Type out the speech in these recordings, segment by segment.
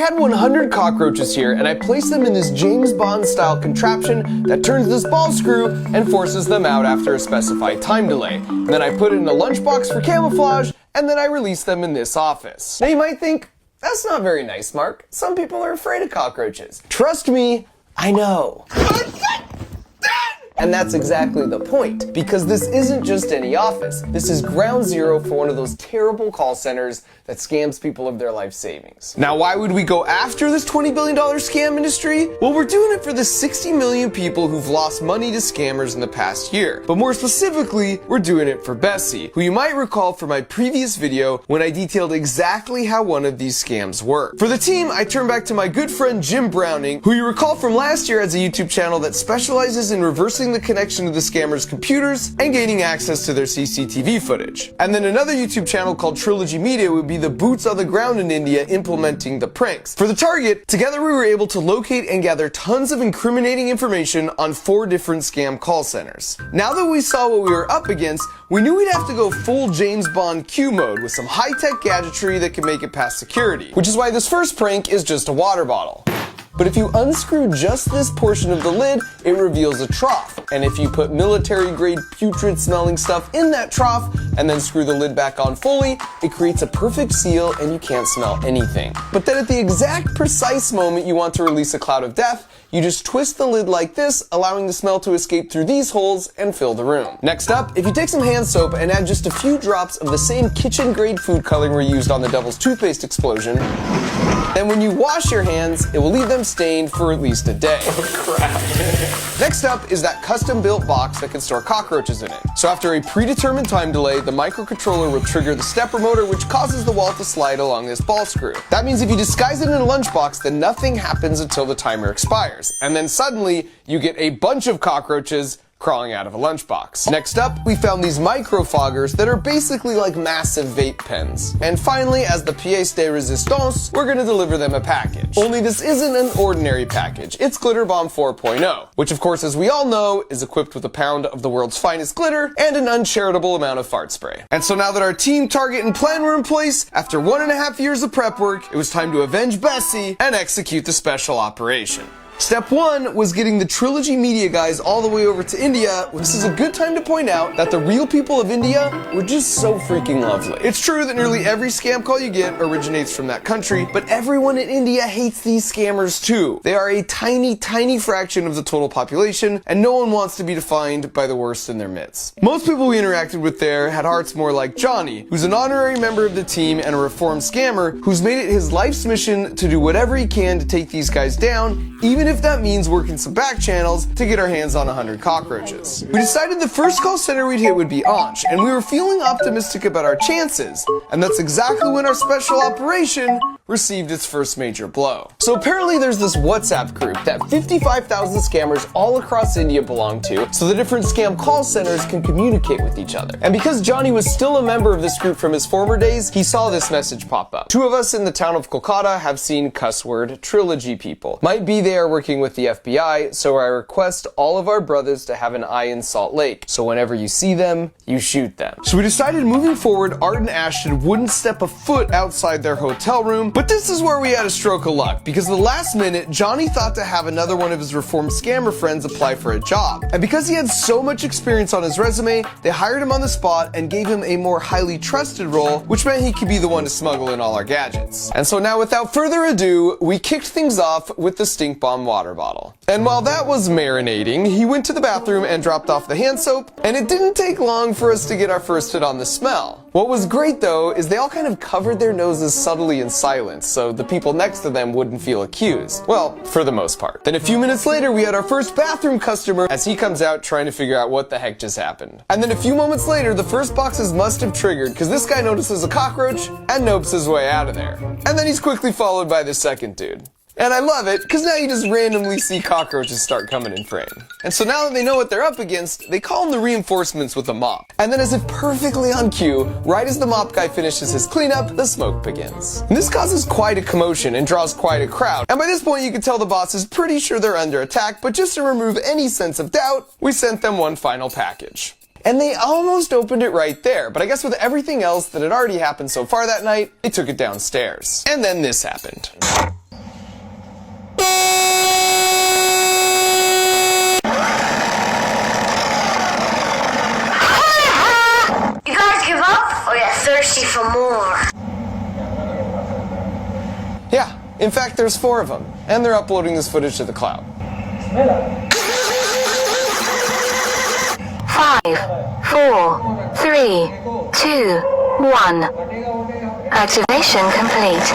had 100 cockroaches here, and I placed them in this James Bond style contraption that turns this ball screw and forces them out after a specified time delay. And then I put it in a lunchbox for camouflage, and then I released them in this office. Now you might think, that's not very nice, Mark. Some people are afraid of cockroaches. Trust me, I know. And that's exactly the point, because this isn't just any office. This is ground zero for one of those terrible call centers that scams people of their life savings. Now, why would we go after this $20 billion scam industry? Well, we're doing it for the 60 million people who've lost money to scammers in the past year. But more specifically, we're doing it for Bessie, who you might recall from my previous video when I detailed exactly how one of these scams worked. For the team, I turn back to my good friend Jim Browning, who you recall from last year has a YouTube channel that specializes in reversing the connection to the scammers' computers and gaining access to their CCTV footage. And then another YouTube channel called Trilogy Media would be the boots on the ground in India implementing the pranks. For the target, together we were able to locate and gather tons of incriminating information on 4 different scam call centers. Now that we saw what we were up against, we knew we'd have to go full James Bond Q mode with some high-tech gadgetry that can make it past security, which is why this first prank is just a water bottle. But if you unscrew just this portion of the lid, it reveals a trough. And if you put military-grade putrid smelling stuff in that trough and then screw the lid back on fully, it creates a perfect seal and you can't smell anything. But then at the exact precise moment you want to release a cloud of death, you just twist the lid like this, allowing the smell to escape through these holes and fill the room. Next up, if you take some hand soap and add just a few drops of the same kitchen-grade food coloring we used on the Devil's Toothpaste explosion, then when you wash your hands, it will leave them stained for at least a day. Oh crap. Next up is that custom-built box that can store cockroaches in it. So after a predetermined time delay, the microcontroller will trigger the stepper motor, which causes the wall to slide along this ball screw. That means if you disguise it in a lunchbox, then nothing happens until the timer expires. And then suddenly, you get a bunch of cockroaches crawling out of a lunchbox. Next up, we found these microfoggers that are basically like massive vape pens. And finally, as the pièce de résistance, we're gonna deliver them a package. Only this isn't an ordinary package. It's Glitter Bomb 4.0, which of course, as we all know, is equipped with a pound of the world's finest glitter and an uncharitable amount of fart spray. And so now that our team, target, and plan were in place, after 1.5 years of prep work, it was time to avenge Bessie and execute the special operation. Step 1 was getting the Trilogy Media guys all the way over to India. This is a good time to point out that the real people of India were just so freaking lovely. It's true that nearly every scam call you get originates from that country, but everyone in India hates these scammers too. They are a tiny, tiny fraction of the total population, and no one wants to be defined by the worst in their midst. Most people we interacted with there had hearts more like Johnny, who's an honorary member of the team and a reformed scammer who's made it his life's mission to do whatever he can to take these guys down, even if that means working some back channels to get our hands on 100 cockroaches. We decided the first call center we'd hit would be Anch, and we were feeling optimistic about our chances, and that's exactly when our special operation received its first major blow. So apparently there's this WhatsApp group that 55,000 scammers all across India belong to, so the different scam call centers can communicate with each other. And because Johnny was still a member of this group from his former days, he saw this message pop up. 2 of us in the town of Kolkata have seen cuss word Trilogy people. Might be they are working with the FBI, so I request all of our brothers to have an eye in Salt Lake, so whenever you see them, you shoot them. So we decided moving forward, Art and Ashton wouldn't step a foot outside their hotel room, but this is where we had a stroke of luck, because the last minute, Johnny thought to have another one of his reformed scammer friends apply for a job. And because he had so much experience on his resume, they hired him on the spot and gave him a more highly trusted role, which meant he could be the one to smuggle in all our gadgets. And so now without further ado, we kicked things off with the stink bomb water bottle. And while that was marinating, he went to the bathroom and dropped off the hand soap, and it didn't take long for us to get our first hit on the smell. What was great though is they all kind of covered their noses subtly in silence, so the people next to them wouldn't feel accused. Well, for the most part. Then a few minutes later, we had our first bathroom customer as he comes out trying to figure out what the heck just happened. And then a few moments later, the first boxes must have triggered because this guy notices a cockroach and nopes his way out of there. And then he's quickly followed by the second dude. And I love it, because now you just randomly see cockroaches start coming in frame. And so now that they know what they're up against, they call in the reinforcements with a mop. And then as if perfectly on cue, right as the mop guy finishes his cleanup, the smoke begins. And this causes quite a commotion and draws quite a crowd. And by this point you can tell the boss is pretty sure they're under attack, but just to remove any sense of doubt, we sent them one final package. And they almost opened it right there, but I guess with everything else that had already happened so far that night, they took it downstairs. And then this happened. Yeah, in fact, there's 4 of them, and they're uploading this footage to the cloud. 5, 4, 3, 2, 1. Activation complete.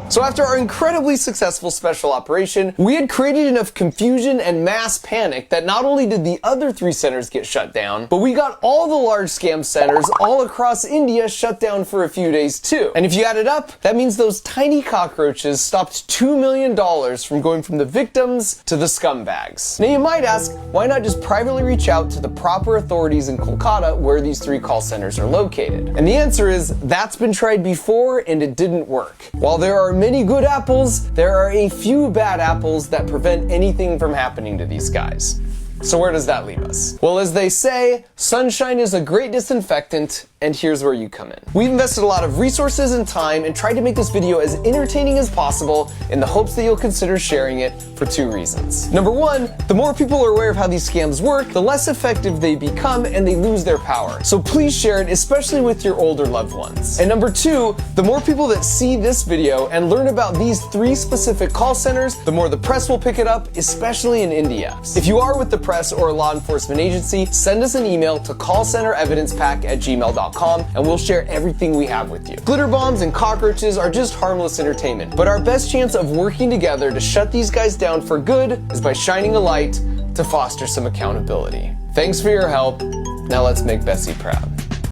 So after our incredibly successful special operation, we had created enough confusion and mass panic that not only did the other 3 centers get shut down, but we got all the large scam centers all across India shut down for a few days too. And if you add it up, that means those tiny cockroaches stopped $2 million from going from the victims to the scumbags. Now you might ask, why not just privately reach out to the proper authorities in Kolkata where these 3 call centers are located? And the answer is, that's been tried before and it didn't work. While there are many good apples, there are a few bad apples that prevent anything from happening to these guys. So where does that leave us? Well, as they say, sunshine is a great disinfectant, and here's where you come in. We've invested a lot of resources and time and tried to make this video as entertaining as possible in the hopes that you'll consider sharing it for 2 reasons. Number 1, the more people are aware of how these scams work, the less effective they become and they lose their power. So please share it, especially with your older loved ones. And number 2, the more people that see this video and learn about these 3 specific call centers, the more the press will pick it up, especially in India. If you are with the press or a law enforcement agency, send us an email to callcenterevidencepack@gmail.com and we'll share everything we have with you. Glitter bombs and cockroaches are just harmless entertainment, but our best chance of working together to shut these guys down for good is by shining a light to foster some accountability. Thanks for your help. Now let's make Bessie proud.